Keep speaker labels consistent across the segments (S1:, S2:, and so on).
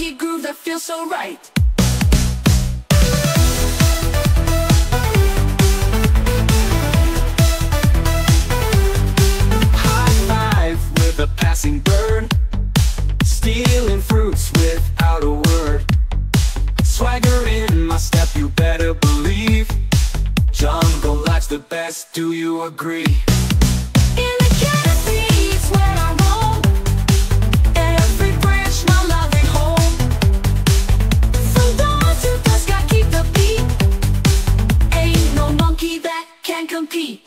S1: funky groove that feels so right. High five with a passing bird, stealing fruits without a word. Swagger in my step, you better believe. Jungle life's the best, do you agree? In the canopy, it's where I roam. Every branch, my loving home. From dawn to dusk, I keep the beat. Ain't no monkey that can compete.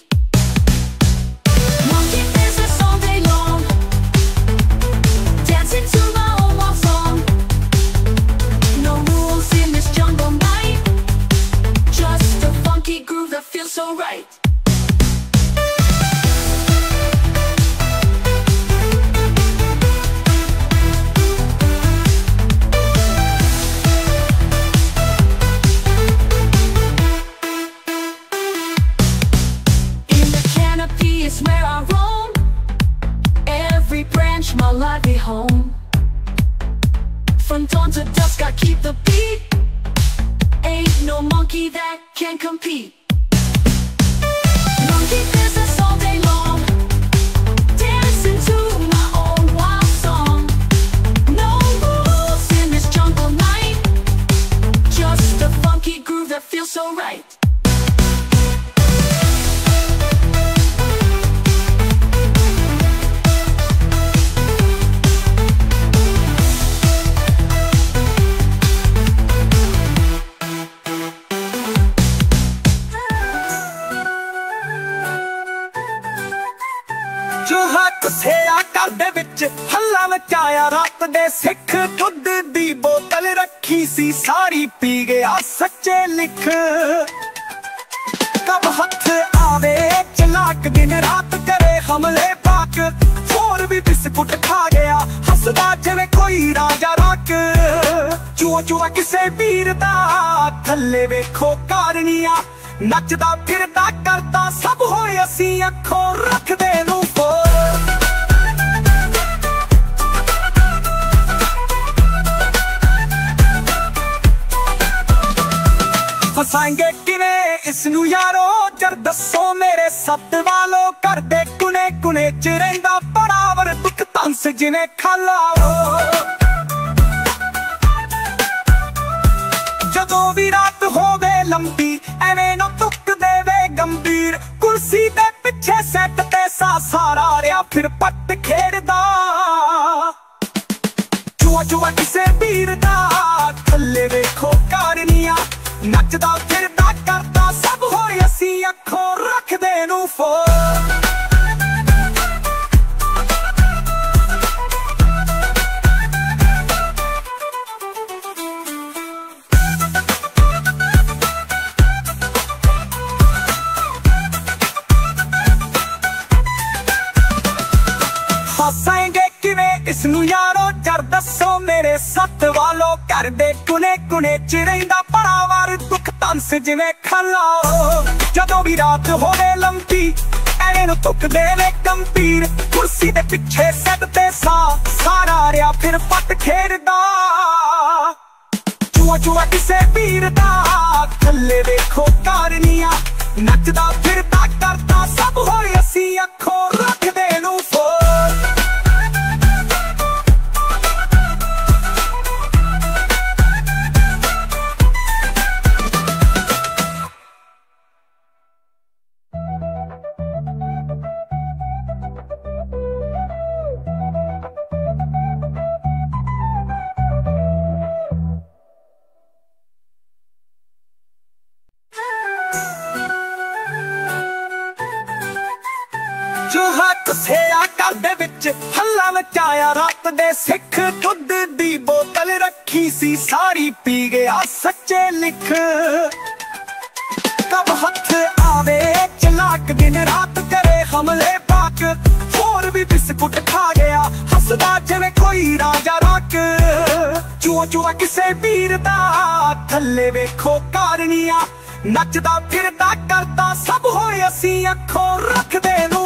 S1: Monkey business all day long, dancing to my own wild song. No rules in this jungle night, just a funky groove that feels so right. It's where I roam. Every branch, my lively home. From dawn to dusk, I keep the beat. Ain't no monkey that can compete. Monkey business all day long, dancing to my own wild song. No rules in this jungle night, just a funky groove that feels so right.
S2: ਚੂਹਾ ਕੁੱਸਿਆ ਘਰ ਦੇ ਵਿੱਚ ਹੱਲਾ ਮਚਾਇਆ ਰਾਤ ਦੇ ਸਿੱਖ ਦੁੱਧ ਦੀ ਬੋਤਲ ਰੱਖੀ ਸੀ ਸਾਰੀ ਪੀ ਗਿਆ ਸੱਚੇ ਲਿਖ ਕਬ ਹੱਥ ਆਵੇ ਚਲਾਕ ਦਿਨ ਰਾਤ ਕਰੇ ਹਮਲੇ ਪਾਕ ਹੋਰ ਵੀ ਬਿਸਕੁਟ ਖਾ ਗਿਆ ਹੱਸਦਾ ਜਿਵੇਂ ਕੋਈ ਰਾਜਾ ਰੱਖ ਚੂਹਾ ਚੂਹਾ ਕਿਸੇ ਵੀਰ ਦਾ ਥੱਲੇ ਵੇਖੋ ਕਾਰਨੀਆਂ ਨੱਚਦਾ ਫਿਰਦਾ ਕਰਦਾ ਸਭ ਹੋਏ ਅਸੀਂ ਅੱਖੋਂ ਰੱਖਦੇ ਨੂੰ ਫਸਾਂਗੇ ਕਿਵੇਂ ਇਸ ਨੂੰ ਯਾਰੋ ਜਰ ਦੱਸੋ ਮੇਰੇ ਸੱਤ ਵਾਲੋ ਕਰਦੇ ਕੁਨੇ ਕੁਨੇ ਚ ਰਹਿੰਦਾ ਬਰਾਬਰ ਦੁੱਖ ਤੰਸ ਜਿਵੇਂ ਖਾਲਾਓ ਜਦੋਂ ਵੀ ਰਾਤ ਹੋਵੇ ਲੰਬੀ ਐਵੇਂ ਨਾ ਤੁੱਕ ਦੇਵੇ ਗੰਭੀਰ ਕੁਰਸੀ ਦੇ ਪਿੱਛੇ ਸੈੱਟ ਤੇ ਸਾਰਾ ਰਿਆ ਫਿਰ ਪੱਟ ਖੇਡਦਾ ਚੂਹਾ ਚੂਹਾ ਕਿਸੇ ਵੀਰ ਦਾ ਥੱਲੇ ਵੇਖੋ ਕਾਰਨੀਆਂ ਨੱਚਦਾ ਫਿਰਦਾ ਕਰਦਾ ਸਭ ਹੋਏ ਅਸੀਂ ਅੱਖੋਂ ਰੱਖਦੇ ਨੂੰ ਹੱਸਾਂਗੇ ਕਿਵੇਂ ਇਸ ਨੂੰ ਯਾਰੋ ਜਰ ਦੱਸੋ ਮੇਰੇ ਸੱਤ ਵਾਲੋ ਘਰ ਦੇ ਕੁਨੇ ਕੁਨੇ ਚ ਰਹਿੰਦਾ ਬਰਾਬਰ ਦੁੱਖ ਤੰਸ ਜਿਵੇਂ ਖਾਲਾਓ ਜਦੋਂ ਵੀ ਰਾਤ ਹੋਵੇ ਲੰਬੀ ਐਵੇਂ ਨੂੰ ਤੁੱਕ ਦੇਵੇ ਗੰਭੀਰ ਕੁਰਸੀ ਦੇ ਪਿੱਛੇ ਸੈੱਟ ਤੇ ਸਾਰਾ ਰਿਆ ਫਿਰ ਪੱਟ ਖੇਡਦਾ ਚੂਹਾ ਚੂਹਾ ਕਿਸੇ ਵੀਰ ਦਾ ਥੱਲੇ ਵੇਖੋ ਕਾਰਨੀਆਂ ਨੱਚਦਾ ਫਿਰਦਾ ਕਰਦਾ ਸਭ ਹੋਏ ਅਸੀਂ ਅੱਖੋਂ ਰੱਖਦੇ ਨੂੰ ਚੂਹਾ ਕੁੱਸਿਆ ਘਰ ਦੇ ਵਿੱਚ ਹੱਲਾ ਮਚਾਇਆ ਰਾਤ ਦੇ ਸਿੱਖ ਦੁੱਧ ਦੀ ਬੋਤਲ ਰੱਖੀ ਸੀ ਸਾਰੀ ਪੀ ਗਿਆ ਸੱਚੇ ਲਿਖ ਕਬ ਹੱਥ ਆਵੇ ਚਲਾਕ ਦਿਨ ਰਾਤ ਕਰੇ ਹਮਲੇ ਪਾਕ ਹੋਰ ਵੀ ਬਿਸਕੁਟ ਖਾ ਗਿਆ ਹੱਸਦਾ ਜਿਵੇਂ ਕੋਈ ਰਾਜਾ ਰੱਖ ਚੂਹਾ ਚੂਹਾ ਕਿਸੇ ਵੀਰ ਦਾ ਥੱਲੇ ਵੇਖੋ ਕਾਰਨੀਆਂ ਨੱਚਦਾ ਫਿਰਦਾ ਕਰਦਾ ਸਭ ਹੋਏ ਅਸੀਂ ਅੱਖੋਂ ਰੱਖਦੇ ਨੂੰ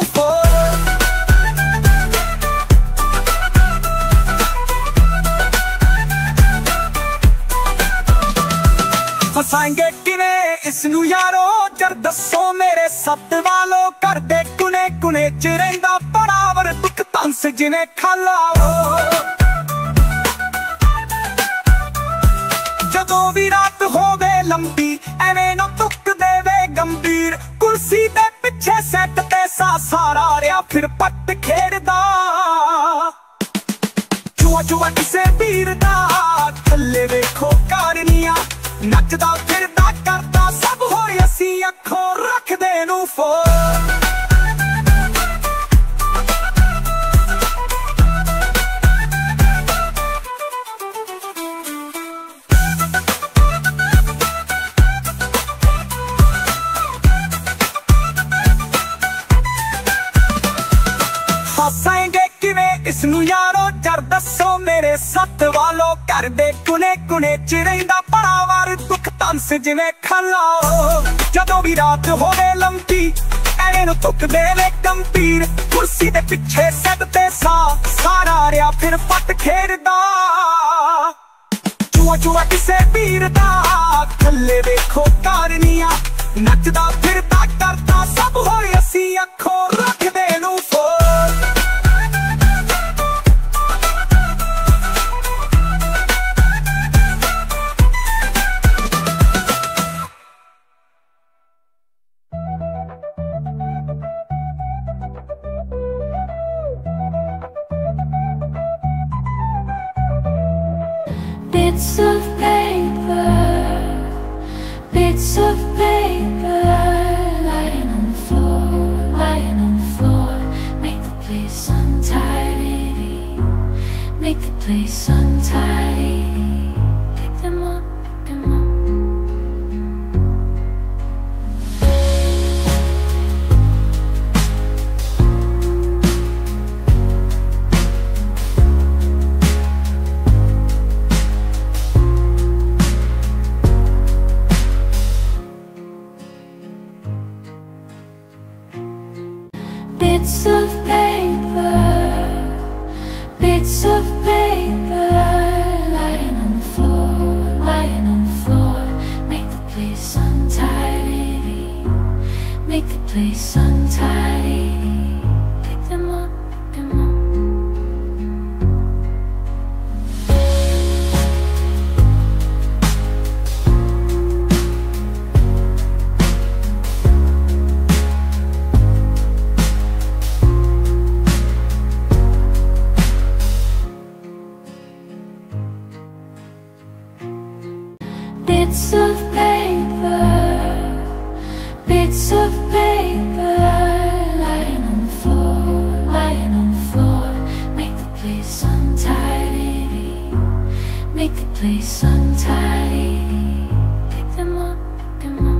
S2: फसाएंगे किने इसनू यारो जर दसो मेरे सत वालो कर दे कुने कुने च रहिंदा पड़ावर दुख तंस जिने खाला जदों भी रात होवे लंबी एवें नो तुक देवे गंभीर कुर्सी दे पिछे सैट ते सारा रिया फिर पट खेड़दा जुआ जुआ किसे पीर दा थल्ले वेखो कारनिया नचदा फिरदा करदा सब होए असी अखों रखदे नू फोर फसाएंगे किवें इसनू यारो जर दसो मेरे सत वालो कर दे कुने कुने च रहिंदा पड़ावर दुख तंस जिवें खाला जदों भी रात होवे लंबी एवें नू तुक देवे गंभीर कुर्सी दे पिछे सैट ते सारा रिया फिर पट खेड़दा जुआ जुआ किसे पीर दा थल्ले वेखो कारनिया नचदा फिरदा करदा सब होए असी अखों रखदे नू four
S3: Bits of paper, lying on the floor, make the place untidy, make the place untidy. Pick them up, pick them up. Bits of paper, lying on the floor, make the place untidy, make the place untidy. Pick them up, pick them up. Bits of paper, lying on the floor, make the place untidy, make the place untidy. Pick them up, pick them up.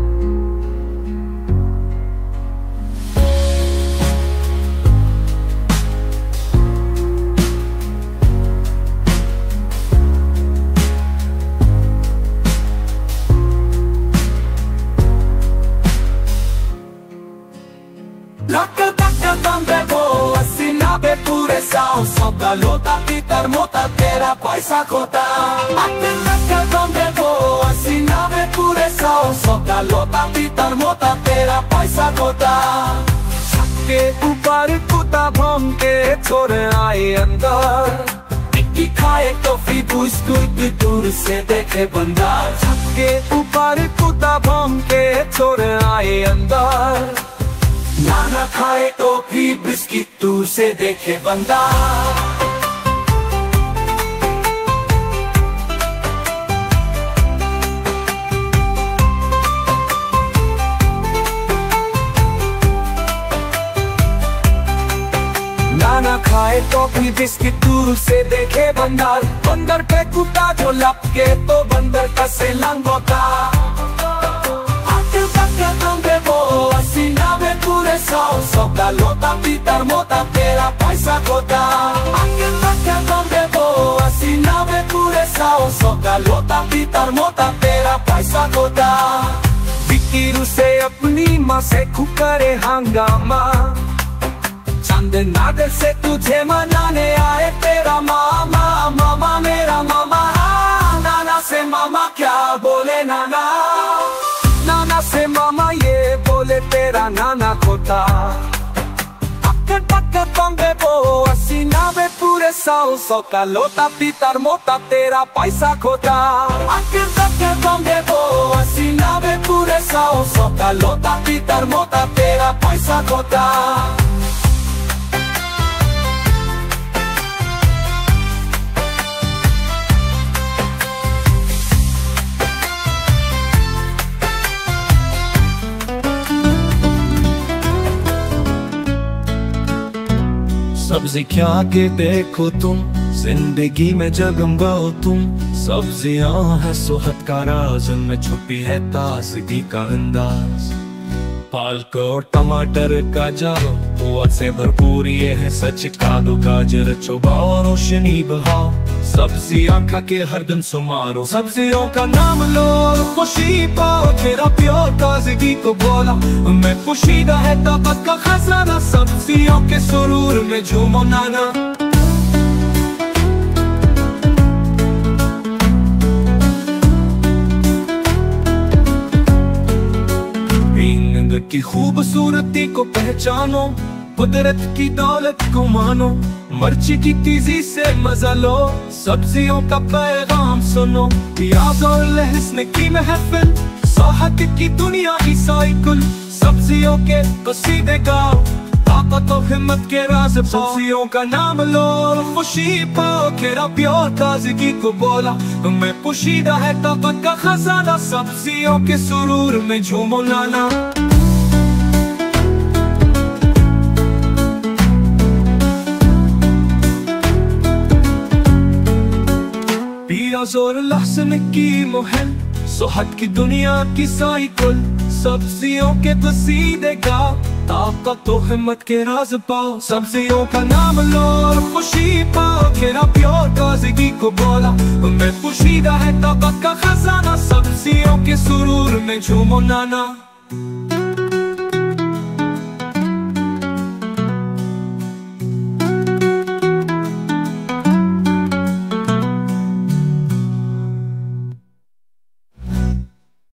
S2: Sopra lota pitar mota tera paisa kota Atte nakka donde vo asi nave pure sao Sopra lota pitar mota tera paisa kota सबके ऊपर कुत्ता भौंक के छोड़ आए अंदर टिक्की खाए toffee biscuit दूर से देखे बंदा सबके ऊपर कुत्ता भौंक के छोड़ आए अंदर नाना खाए टॉफी बिस्किट दूर से देखे बंदा नाना खाए टॉफी बिस्किट दूर से देखे बंदर बंदर पे कुत्ता जो लपके तो बंदर का से लंगोटा Sopra lota pitar mota tera paisa kota Anche tacca donde vo asi nave pure sao Sopra lota pitar mota tera paisa kota Vikiru se apni माँ से खुकरे हंगामा चंद नागर से तुझे मनाने आए तेरा मामा मामा मेरा मामा नाना से मामा क्या बोले नाना बॉम्बे वो हसीना में पूरे 100 का लोटा पीतर मोटा तेरा पैसा खोटा आखिर तक बॉम्बे वो हसीना में पूरे 100 का लोटा पीतर मोटा तेरा पैसा खोटा
S1: सब्जी क्या के देखो तुम जिंदगी में जगमगाओ तुम सब्जियां है सेहत का राज उनमें छुपी है ताजगी का अंदाज पालक और टमाटर का जाओ कुआं से भरपूर ये है सच कादो गाजर चुबाओ रोशनी बहाओ सब्जियां खा के हर दिन सुमारो सब्जियों का नाम लो खुशी पाओ तेरा प्यार ताजगी को बोला मैं पोशीदा है ताकत का खजाना सब्जियों के सुरूर में झूमो नाना की खूबसूरती को पहचानो कुदरत की दौलत को मानो मिर्ची की तेजी से मजा लो सब्जियों का पैगाम सुनो प्याज और लहसुन की महफिल सेहत की दुनिया की साइकिल सब्जियों के कसीदे गाओ ताकत और हिम्मत के राज सब्जियों का नाम लो खुशी पाओ तेरा प्यार ताजगी को बोला मैं पोशीदा है ताकत का खजाना सब्जियों के सुरूर में झूमो नाना प्याज और लहसुन की मुहिम सेहत की दुनिया की साइकिल सब्जियों के कसीदे गाओ ताकत और हिम्मत के राज पाओ सब्जियों का नाम लो और खुशी पाओ तेरा प्यार ताजगी को बोला मैं पोशीदा है ताकत का खजाना सब्जियों के सुरूर में झूमो नाना